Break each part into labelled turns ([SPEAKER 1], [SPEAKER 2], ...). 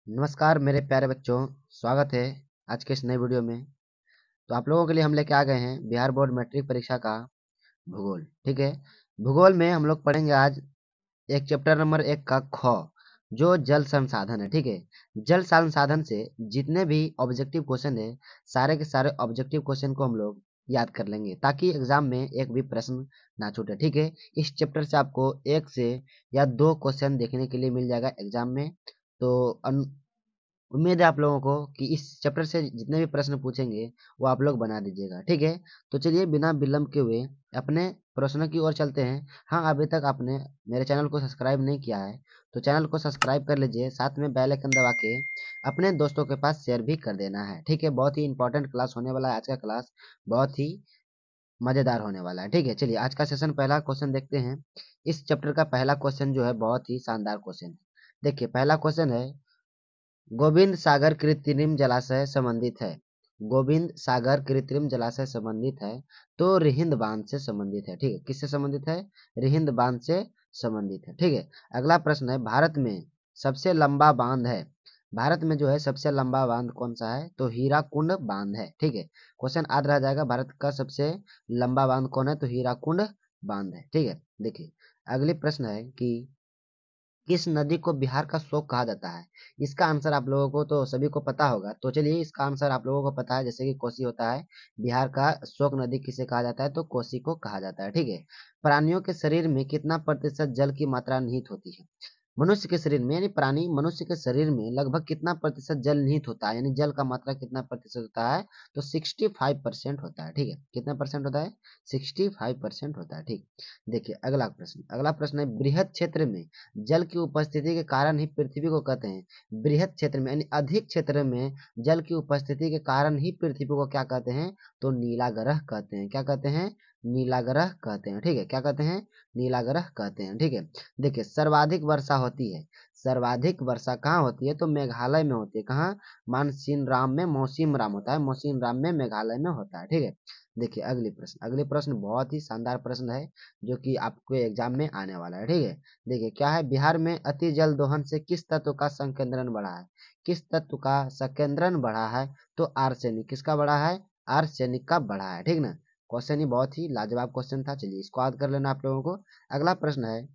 [SPEAKER 1] नमस्कार मेरे प्यारे बच्चों, स्वागत है आज के इस नए वीडियो में। तो आप लोगों के लिए हम लेके आ गए हैं बिहार बोर्ड मैट्रिक परीक्षा का भूगोल। ठीक है, भूगोल में हम लोग पढ़ेंगे आज एक चैप्टर नंबर 1 का ख, जो जल संसाधन है। ठीक है, जल संसाधन से जितने भी ऑब्जेक्टिव क्वेश्चन है, सारे के सारे ऑब्जेक्टिव क्वेश्चन को हम लोग याद कर लेंगे ताकि एग्जाम में एक भी प्रश्न ना छूटे। ठीक है, इस चैप्टर से आपको एक से या दो क्वेश्चन देखने के लिए मिल जाएगा एग्जाम में। तो उम्मीद है आप लोगों को कि इस चैप्टर से जितने भी प्रश्न पूछेंगे वो आप लोग बना दीजिएगा। ठीक है, तो चलिए बिना विलंब के हुए अपने प्रश्नों की ओर चलते हैं। हाँ, अभी तक आपने मेरे चैनल को सब्सक्राइब नहीं किया है तो चैनल को सब्सक्राइब कर लीजिए, साथ में बेल आइकन दबा के अपने दोस्तों के पास शेयर भी कर देना है। ठीक है, बहुत ही इंपॉर्टेंट क्लास होने वाला है आज का क्लास, बहुत ही मजेदार होने वाला है। ठीक है, चलिए आज का सेशन पहला क्वेश्चन देखते हैं। इस चैप्टर का पहला क्वेश्चन जो है बहुत ही शानदार क्वेश्चन है। देखिए, पहला क्वेश्चन है, गोविंद सागर कृत्रिम जलाशय संबंधित है। गोविंद सागर कृत्रिम जलाशय संबंधित है तो रिहिंद बांध से संबंधित है। ठीक है, किससे संबंधित है? रिहिंद बांध से संबंधित है। ठीक है, अगला प्रश्न है, भारत में सबसे लंबा बांध है। भारत में जो है सबसे लंबा बांध कौन सा है? तो हीराकुंड बांध है। ठीक है, क्वेश्चन याद रह जाएगा, भारत का सबसे लंबा बांध कौन है? तो हीराकुंड बांध है। ठीक है, देखिए अगली प्रश्न है कि किस नदी को बिहार का शोक कहा जाता है? इसका आंसर आप लोगों को तो सभी को पता होगा, तो चलिए इसका आंसर आप लोगों को पता है, जैसे कि कोसी होता है, बिहार का शोक नदी किसे कहा जाता है? तो कोसी को कहा जाता है। ठीक है, प्राणियों के शरीर में कितना प्रतिशत जल की मात्रा निहित होती है? मनुष्य के शरीर में, यानी प्राणी मनुष्य के शरीर में लगभग कितना प्रतिशत जल निहित होता है, यानी जल का मात्रा कितना प्रतिशत होता है? तो 65% होता है। ठीक है, कितना परसेंट होता है? 65% होता है। ठीक, देखिए अगला प्रश्न है, बृहद क्षेत्र में जल की उपस्थिति के कारण ही पृथ्वी को कहते हैं। बृहद क्षेत्र में यानी अधिक क्षेत्र में जल की उपस्थिति के कारण ही पृथ्वी को क्या कहते हैं? तो नीला ग्रह कहते हैं। क्या कहते हैं? नीला ग्रह कहते हैं। ठीक है, क्या कहते हैं? नीला ग्रह कहते हैं। ठीक है, देखिए सर्वाधिक वर्षा होती है, सर्वाधिक वर्षा कहाँ होती है? तो मेघालय में होती है। कहाँ? मानसीन राम में, मौसिम राम होता है, मौसिम राम में मेघालय में होता है। ठीक है, देखिए अगली प्रश्न बहुत ही शानदार प्रश्न है जो कि आपके एग्जाम में आने वाला है। ठीक है, देखिए क्या है, बिहार में अति जल दोहन से किस तत्व का संकेंद्रण बढ़ा है? किस तत्व का संकेंद्रण बढ़ा है? तो आर्सेनिक। किसका बढ़ा है? आर्सेनिक का बढ़ा है। ठीक ना, क्वेश्चन ही बहुत ही लाजवाब क्वेश्चन था, चलिए इसको याद कर लेना आप लोगों को। अगला प्रश्न है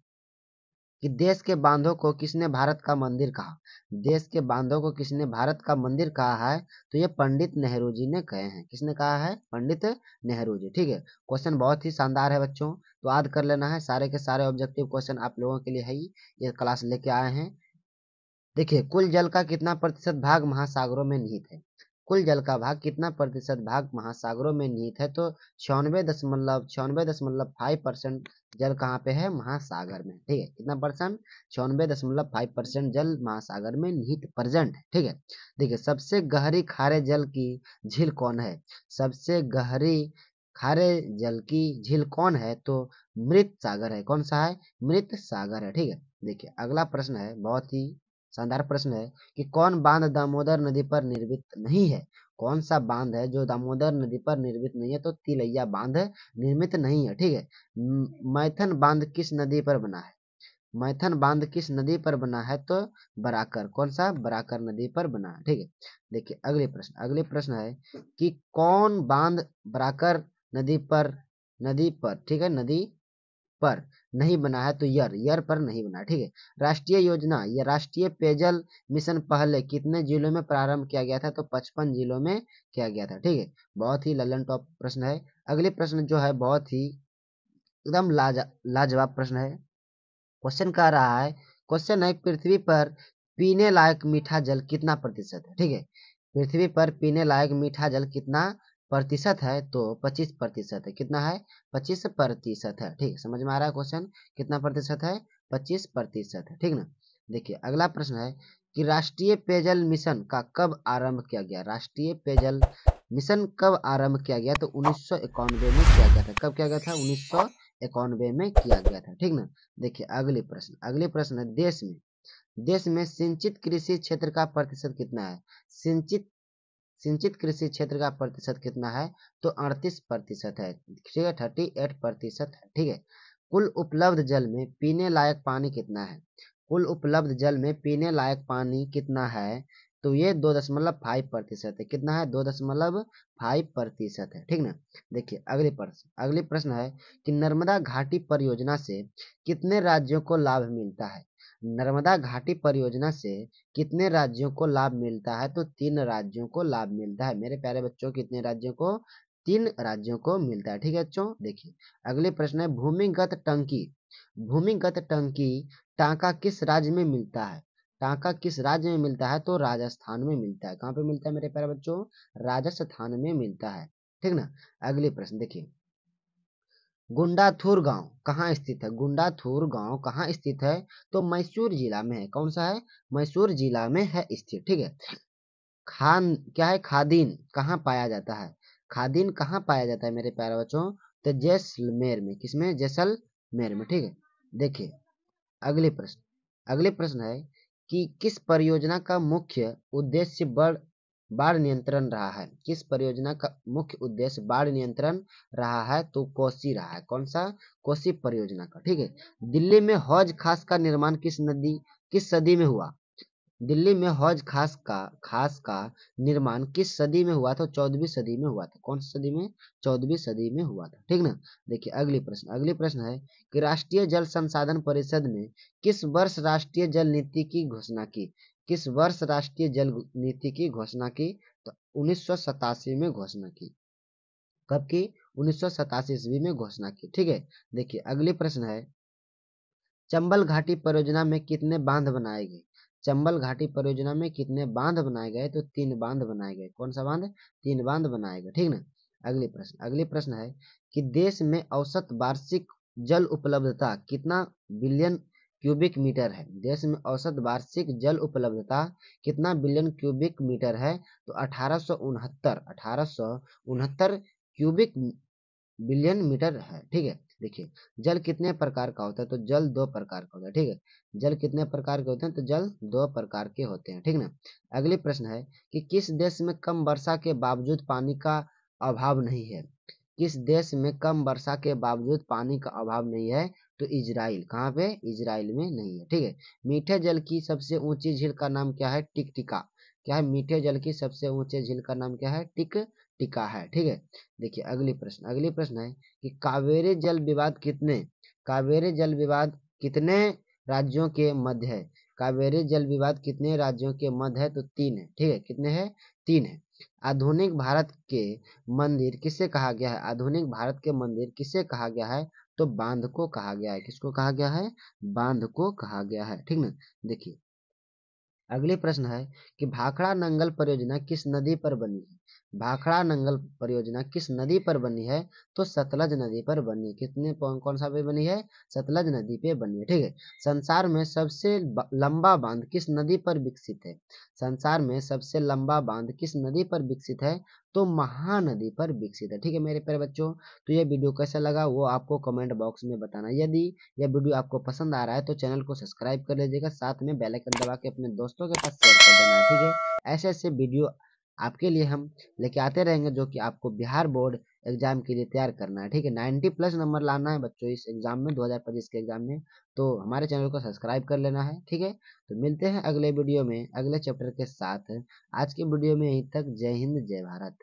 [SPEAKER 1] कि देश के बांधों को किसने भारत का मंदिर कहा? देश के बांधों को किसने भारत का मंदिर कहा है? तो ये पंडित नेहरू जी ने कहे हैं। किसने कहा है? पंडित नेहरू जी। ठीक है, क्वेश्चन बहुत ही शानदार है बच्चों, तो याद कर लेना है, सारे के सारे ऑब्जेक्टिव क्वेश्चन आप लोगों के लिए है ही, ये क्लास लेके आए हैं। देखिए कुल जल का कितना प्रतिशत भाग महासागरों में निहित है? कुल जल का भाग कितना प्रतिशत भाग महासागरों में निहित है? तो 96.5% जल कहाँ पे है? महासागर में। ठीक है, कितना परसेंट? 96.5% जल महासागर में निहित प्रेजेंट है। ठीक है, देखिए सबसे गहरी खारे जल की झील कौन है? सबसे गहरी खारे जल की झील कौन है? तो मृत सागर है। कौन सा है? मृत सागर है। ठीक है, देखिए अगला प्रश्न है, बहुत ही शानदार प्रश्न है कि कौन बांध दामोदर नदी पर निर्मित नहीं है? कौन सा बांध है जो दामोदर नदी पर निर्मित नहीं है? तो तिलैया बांध निर्मित नहीं है। ठीक है, मैथन बांध किस नदी पर बना है? मैथन बांध किस नदी पर बना है? तो बराकर। कौन सा? बराकर नदी पर बना है। ठीक है, देखिए अगले प्रश्न है कि कौन बांध बराकर नदी पर ठीक है, नदी पर नहीं बना है? तो यर पर नहीं बना है। ठीक है, राष्ट्रीय योजना या राष्ट्रीय पेयजल मिशन पहले कितने जिलों में प्रारंभ किया गया था? तो 55 जिलों में किया गया था। ठीक है, बहुत ही ललन टॉप प्रश्न है। अगले प्रश्न जो है बहुत ही एकदम लाजवाब प्रश्न है। क्वेश्चन कह रहा है, क्वेश्चन है पृथ्वी पर पीने लायक मीठा जल कितना प्रतिशत है? ठीक है, पृथ्वी पर पीने लायक मीठा जल कितना प्रतिशत है? तो 25% है। कितना है? 25% है। ठीक, समझ में आ रहा है क्वेश्चन? कितना प्रतिशत है? 25% है। ठीक ना, देखिए अगला प्रश्न है कि राष्ट्रीय पेयजल मिशन का कब आरंभ किया गया? राष्ट्रीय पेयजल मिशन कब आरंभ किया गया? तो 1991 में किया गया था। कब किया गया था? 1991 में किया गया था। ठीक ना, देखिए अगले प्रश्न है, देश में सिंचित कृषि क्षेत्र का प्रतिशत कितना है? सिंचित सिंचित कृषि क्षेत्र का प्रतिशत कितना है? तो 38% है। ठीक है, 38% है। ठीक है, कुल उपलब्ध जल में पीने लायक पानी कितना है? कुल उपलब्ध जल में पीने लायक पानी कितना है, तो ये 2.5% है। कितना है? 2.5% है। ठीक ना। देखिए अगली प्रश्न है कि नर्मदा घाटी परियोजना से कितने राज्यों को लाभ मिलता है। नर्मदा घाटी परियोजना से कितने राज्यों को लाभ मिलता है, तो 3 राज्यों को लाभ मिलता है। मेरे प्यारे बच्चों, कितने राज्यों को? 3 राज्यों को मिलता है। ठीक है बच्चों। देखिए अगले प्रश्न है भूमिगत टंकी। भूमिगत टंकी टांका किस राज्य में मिलता है? टांका किस राज्य में मिलता है, तो राजस्थान में मिलता है। कहाँ पे मिलता है मेरे प्यारे बच्चों? राजस्थान में मिलता है। ठीक ना। अगले प्रश्न देखिए, गुंडाथुर गांव कहाँ स्थित है? गुंडाथुर गांव कहाँ स्थित है, तो मैसूर जिला में है। कौन सा है? मैसूर जिला में है स्थित। ठीक है। खान क्या है? खादीन कहाँ पाया जाता है? खादीन कहाँ पाया जाता है मेरे प्यारे बच्चों? तो जैसलमेर में। किसमें? जैसलमेर में। ठीक है। देखिए अगले प्रश्न है कि किस परियोजना का मुख्य उद्देश्य बाढ़ नियंत्रण रहा है? किस परियोजना का मुख्य उद्देश्य बाढ़ नियंत्रण रहा है, तो कोसी रहा है। कौन सा? कोसी परियोजना का। ठीक है। दिल्ली में हौज खास का निर्माण किस सदी में हुआ? दिल्ली में हौज खास का निर्माण किस सदी में हुआ था? 14वीं सदी में हुआ था। कौन सी सदी में? 14वीं सदी में हुआ था। ठीक ना। देखिए अगली प्रश्न है कि राष्ट्रीय जल संसाधन परिषद ने किस वर्ष राष्ट्रीय जल नीति की घोषणा की? किस वर्ष राष्ट्रीय जल नीति की घोषणा की? तो 1987 में घोषणा की। कब की? 1987 ईस्वी में घोषणा की। ठीक है। देखिए अगली प्रश्न है चंबल घाटी परियोजना में कितने बांध बनाए गए? चंबल घाटी परियोजना में कितने बांध बनाए गए, तो 3 बांध बनाए गए। कौन सा बांध? 3 बांध बनाए गए। ठीक ना। अगली प्रश्न है कि देश में औसत वार्षिक जल उपलब्धता कितना बिलियन क्यूबिक मीटर है? देश में औसत वार्षिक जल उपलब्धता कितना बिलियन क्यूबिक मीटर है, तो 1869 क्यूबिक बिलियन मीटर है। ठीक है। देखिए जल कितने प्रकार का होता है, तो जल 2 प्रकार का होता है। ठीक है। जल कितने प्रकार के होते हैं, तो जल 2 प्रकार के होते हैं। ठीक ना। अगली प्रश्न है कि किस देश में कम वर्षा के बावजूद पानी का अभाव नहीं है? किस देश में कम वर्षा के बावजूद पानी का अभाव नहीं है, तो इजराइल। कहाँ पे? इजराइल में नहीं है। ठीक है। मीठे जल की सबसे ऊंची झील का नाम क्या है? टिकटिका। क्या है? मीठे जल की सबसे ऊंचे झील का नाम क्या है? टिका है। ठीक है। देखिए अगली प्रश्न है कि कावेरी जल विवाद कितने राज्यों के मध्य है? कावेरी जल विवाद कितने राज्यों के मध्य है, तो 3 है। ठीक है। कितने हैं? 3 है। आधुनिक भारत के मंदिर किसे कहा गया है? आधुनिक भारत के मंदिर किसे कहा गया है, तो बांध को कहा गया है। किसको कहा गया है? बांध को कहा गया है। ठीक ना। देखिए अगले प्रश्न है कि भाखड़ा नंगल परियोजना किस नदी पर बनी है? भाखड़ा नंगल परियोजना किस नदी पर बनी है, तो सतलज नदी पर बनी है। कितने कौन सा पे बनी है? सतलज नदी पे बनी है। ठीक है। संसार में सबसे लंबा बांध किस नदी पर विकसित है? संसार में सबसे लंबा बांध किस नदी पर विकसित है, तो महानदी पर विकसित है। ठीक है मेरे प्यारे बच्चों, तो ये वीडियो कैसा लगा वो आपको कमेंट बॉक्स में बताना। यदि यह वीडियो आपको पसंद आ रहा है तो चैनल को सब्सक्राइब कर लीजिएगा, साथ में बेल आइकन दबा के अपने दोस्तों के पास शेयर कर देना है। ठीक है। ऐसे ऐसे वीडियो आपके लिए हम लेके आते रहेंगे जो कि आपको बिहार बोर्ड एग्जाम के लिए तैयार करना है। ठीक है। 90+ नंबर लाना है बच्चों इस एग्जाम में, 2025 के एग्जाम में, तो हमारे चैनल को सब्सक्राइब कर लेना है। ठीक है। तो मिलते हैं अगले वीडियो में अगले चैप्टर के साथ। आज के वीडियो में यहीं तक। जय हिंद जय भारत।